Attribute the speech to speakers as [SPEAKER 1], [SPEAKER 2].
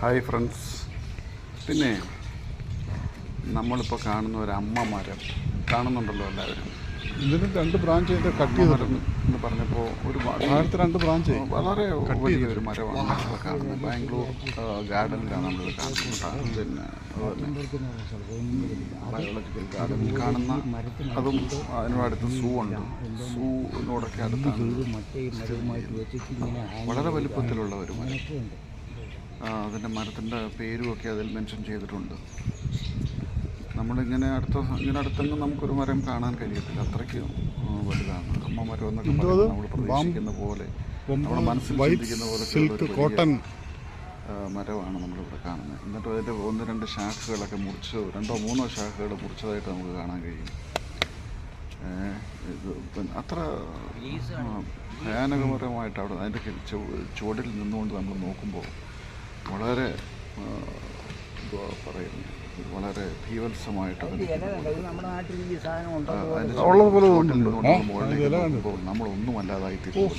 [SPEAKER 1] Hi friends, പിന്നെ നമ്മളിപ്പോൾ കാണുന്ന ഒരു അമ്മ മരം കാണുന്നുണ്ടല്ലോ എല്ലാവരും.
[SPEAKER 2] ഇതിന് 2 ബ്രാഞ്ച് കട്ട്
[SPEAKER 1] മരം എന്ന് പറഞ്ഞപ്പോൾ ഒരുപാട്
[SPEAKER 2] 2 ബ്രാഞ്ച്
[SPEAKER 1] വളരെ വലിയൊരു മരമാണ് നമ്മൾ കാണുന്നത്. ബാംഗ്ലൂർ ഗാർഡനിലാണ് നമ്മൾ കാണുന്നത്. പിന്നെ ബയോളജിക്കൽ ഗാർഡനിൽ കാണുന്ന അതും അതിനോടടുത്ത് സൂ ഉണ്ട്. സൂവിനോടൊക്കെ അടുത്താണ് വളരെ വലുപ്പത്തിലുള്ള ഒരു മരം. അതിൻ്റെ മരത്തിൻ്റെ പേരുമൊക്കെ അതിൽ മെൻഷൻ ചെയ്തിട്ടുണ്ട്. നമ്മളിങ്ങനെ അടുത്തൊന്നും നമുക്കൊരു മരം കാണാൻ കഴിയത്തില്ല, അത്രയ്ക്ക് വലുതാണ് അമ്മ മരം എന്നൊക്കെ നമ്മൾ പ്രതീക്ഷിക്കുന്ന പോലെ, നമ്മുടെ മനസ്സിൽ ചിന്തിക്കുന്ന പോലെ
[SPEAKER 2] കോട്ടൺ
[SPEAKER 1] മരമാണ് നമ്മളിവിടെ കാണുന്നത്. എന്നിട്ട് അതിൻ്റെ 1-2 ശാഖകളൊക്കെ മുറിച്ച് 2-3 ശാഖകൾ മുറിച്ചതായിട്ട് നമുക്ക് കാണാൻ കഴിയും. അത്ര ഭയാനകപരമായിട്ട് അവിടെ അതിൻ്റെ ചുവടിൽ നിന്നുകൊണ്ട് നമ്മൾ നോക്കുമ്പോൾ വളരെ പറയുന്നു, വളരെ ഭീവത്സമായിട്ട് നമ്മളൊന്നും അല്ലാതായി തീരുന്നു.